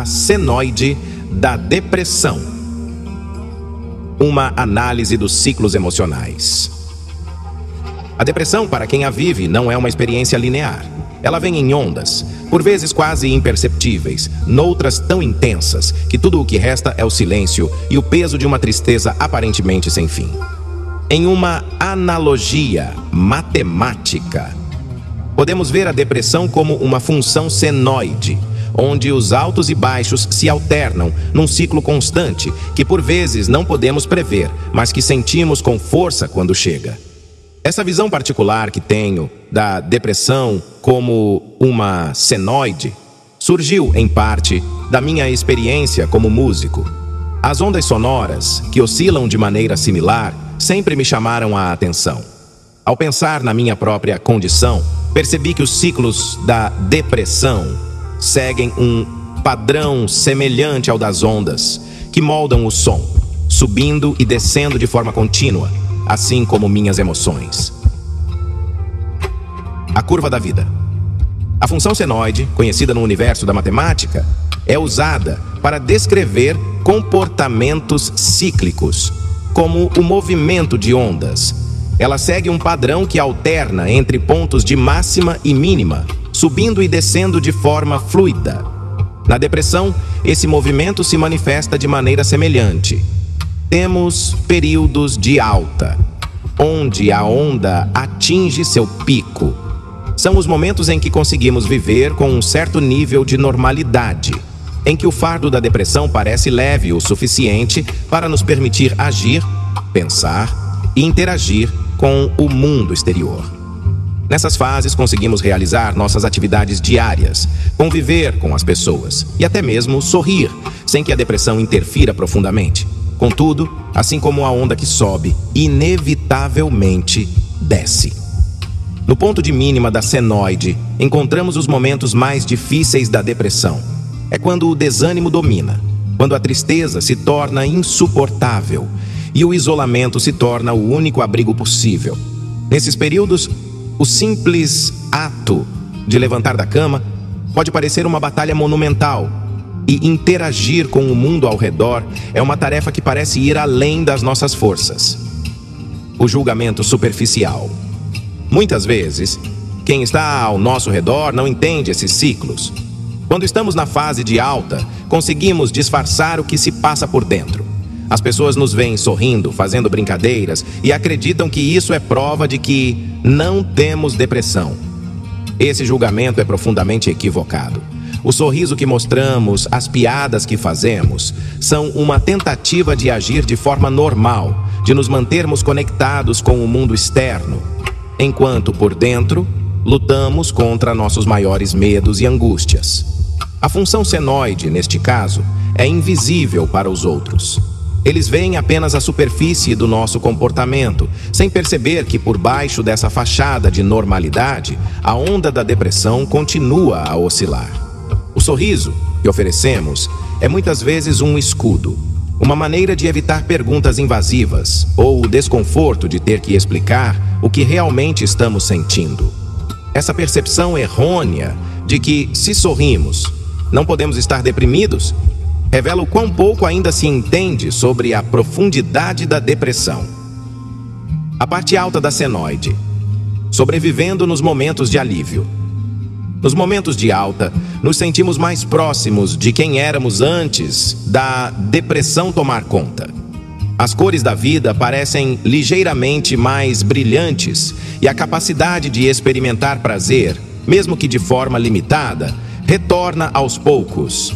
a senoide da depressão. Uma análise dos ciclos emocionais. A depressão, para quem a vive, não é uma experiência linear. Ela vem em ondas, por vezes quase imperceptíveis, noutras tão intensas que tudo o que resta é o silêncio e o peso de uma tristeza aparentemente sem fim. Em uma analogia matemática, podemos ver a depressão como uma função senoide, onde os altos e baixos se alternam num ciclo constante que por vezes não podemos prever, mas que sentimos com força quando chega. Essa visão particular que tenho da depressão como uma senoide surgiu, em parte, da minha experiência como músico. As ondas sonoras, que oscilam de maneira similar, sempre me chamaram a atenção. Ao pensar na minha própria condição, percebi que os ciclos da depressão seguem um padrão semelhante ao das ondas, que moldam o som, subindo e descendo de forma contínua, assim como minhas emoções. A curva da vida. A função senoide, conhecida no universo da matemática, é usada para descrever comportamentos cíclicos, como o movimento de ondas. Ela segue um padrão que alterna entre pontos de máxima e mínima, subindo e descendo de forma fluida. Na depressão, esse movimento se manifesta de maneira semelhante. Temos períodos de alta, onde a onda atinge seu pico. São os momentos em que conseguimos viver com um certo nível de normalidade, em que o fardo da depressão parece leve o suficiente para nos permitir agir, pensar e interagir com o mundo exterior. Nessas fases, conseguimos realizar nossas atividades diárias, conviver com as pessoas e até mesmo sorrir, sem que a depressão interfira profundamente. Contudo, assim como a onda que sobe, inevitavelmente desce. No ponto de mínima da senoide, encontramos os momentos mais difíceis da depressão. É quando o desânimo domina, quando a tristeza se torna insuportável e o isolamento se torna o único abrigo possível. Nesses períodos, o simples ato de levantar da cama pode parecer uma batalha monumental, e interagir com o mundo ao redor é uma tarefa que parece ir além das nossas forças. O julgamento superficial. Muitas vezes, quem está ao nosso redor não entende esses ciclos. Quando estamos na fase de alta, conseguimos disfarçar o que se passa por dentro. As pessoas nos veem sorrindo, fazendo brincadeiras e acreditam que isso é prova de que não temos depressão. Esse julgamento é profundamente equivocado. O sorriso que mostramos, as piadas que fazemos, são uma tentativa de agir de forma normal, de nos mantermos conectados com o mundo externo, enquanto por dentro lutamos contra nossos maiores medos e angústias. A função senoide, neste caso, é invisível para os outros. Eles veem apenas a superfície do nosso comportamento, sem perceber que por baixo dessa fachada de normalidade, a onda da depressão continua a oscilar. O sorriso que oferecemos é muitas vezes um escudo, uma maneira de evitar perguntas invasivas ou o desconforto de ter que explicar o que realmente estamos sentindo. Essa percepção errônea de que, se sorrimos, não podemos estar deprimidos, revela o quão pouco ainda se entende sobre a profundidade da depressão. A parte alta da senoide, sobrevivendo nos momentos de alívio. Nos momentos de alta, nos sentimos mais próximos de quem éramos antes da depressão tomar conta. As cores da vida parecem ligeiramente mais brilhantes e a capacidade de experimentar prazer, mesmo que de forma limitada, retorna aos poucos.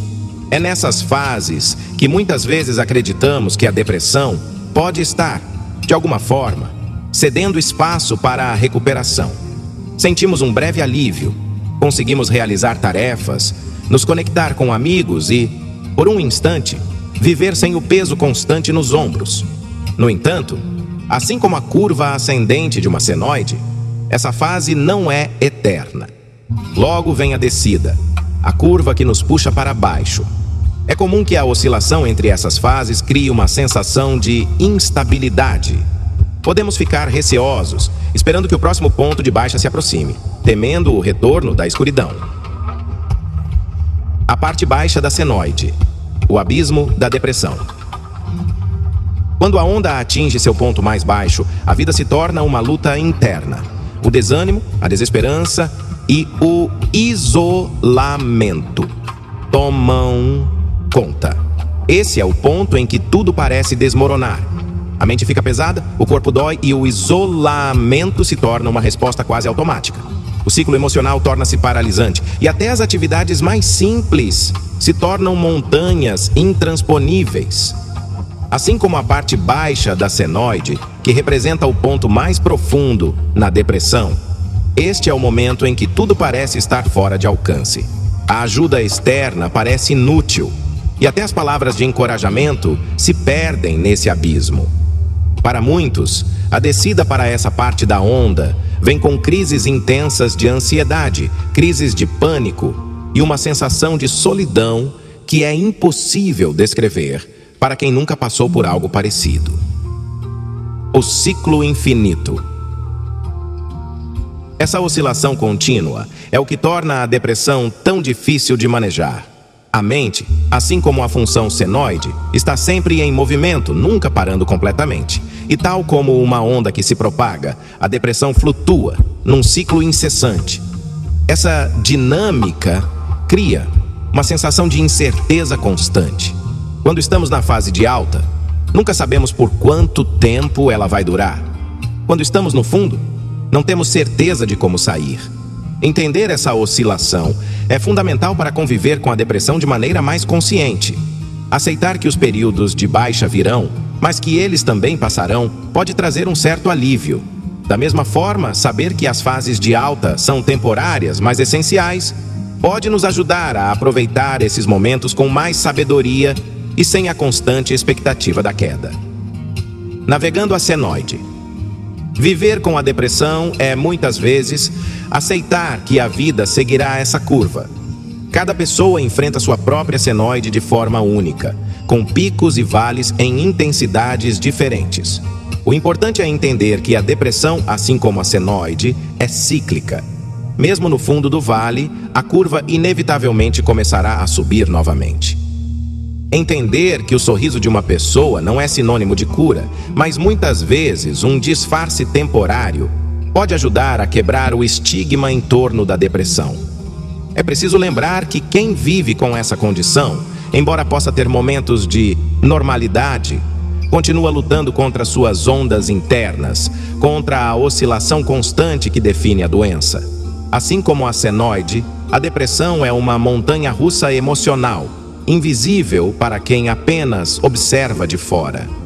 É nessas fases que muitas vezes acreditamos que a depressão pode estar, de alguma forma, cedendo espaço para a recuperação. Sentimos um breve alívio, conseguimos realizar tarefas, nos conectar com amigos e, por um instante, viver sem o peso constante nos ombros. No entanto, assim como a curva ascendente de uma senoide, essa fase não é eterna. Logo vem a descida, a curva que nos puxa para baixo. É comum que a oscilação entre essas fases crie uma sensação de instabilidade. Podemos ficar receosos, esperando que o próximo ponto de baixa se aproxime, temendo o retorno da escuridão. A parte baixa da senoide, o abismo da depressão. Quando a onda atinge seu ponto mais baixo, a vida se torna uma luta interna. O desânimo, a desesperança e o isolamento tomam conta. Esse é o ponto em que tudo parece desmoronar. A mente fica pesada, o corpo dói e o isolamento se torna uma resposta quase automática. O ciclo emocional torna-se paralisante e até as atividades mais simples se tornam montanhas intransponíveis. Assim como a parte baixa da senoide, que representa o ponto mais profundo na depressão, este é o momento em que tudo parece estar fora de alcance. A ajuda externa parece inútil e até as palavras de encorajamento se perdem nesse abismo. Para muitos, a descida para essa parte da onda vem com crises intensas de ansiedade, crises de pânico e uma sensação de solidão que é impossível descrever para quem nunca passou por algo parecido. O ciclo infinito. Essa oscilação contínua é o que torna a depressão tão difícil de manejar. A mente, assim como a função senoide, está sempre em movimento, nunca parando completamente. E tal como uma onda que se propaga, a depressão flutua num ciclo incessante. Essa dinâmica cria uma sensação de incerteza constante. Quando estamos na fase de alta, nunca sabemos por quanto tempo ela vai durar. Quando estamos no fundo, não temos certeza de como sair. Entender essa oscilação é fundamental para conviver com a depressão de maneira mais consciente. Aceitar que os períodos de baixa virão, mas que eles também passarão, pode trazer um certo alívio. Da mesma forma, saber que as fases de alta são temporárias, mas essenciais, pode nos ajudar a aproveitar esses momentos com mais sabedoria e sem a constante expectativa da queda. Navegando a senoide. Viver com a depressão é, muitas vezes, aceitar que a vida seguirá essa curva. Cada pessoa enfrenta sua própria senoide de forma única, com picos e vales em intensidades diferentes. O importante é entender que a depressão, assim como a senoide, é cíclica. Mesmo no fundo do vale, a curva inevitavelmente começará a subir novamente. Entender que o sorriso de uma pessoa não é sinônimo de cura, mas muitas vezes um disfarce temporário, pode ajudar a quebrar o estigma em torno da depressão. É preciso lembrar que quem vive com essa condição, embora possa ter momentos de normalidade, continua lutando contra suas ondas internas, contra a oscilação constante que define a doença. Assim como a senoide, a depressão é uma montanha-russa emocional, invisível para quem apenas observa de fora.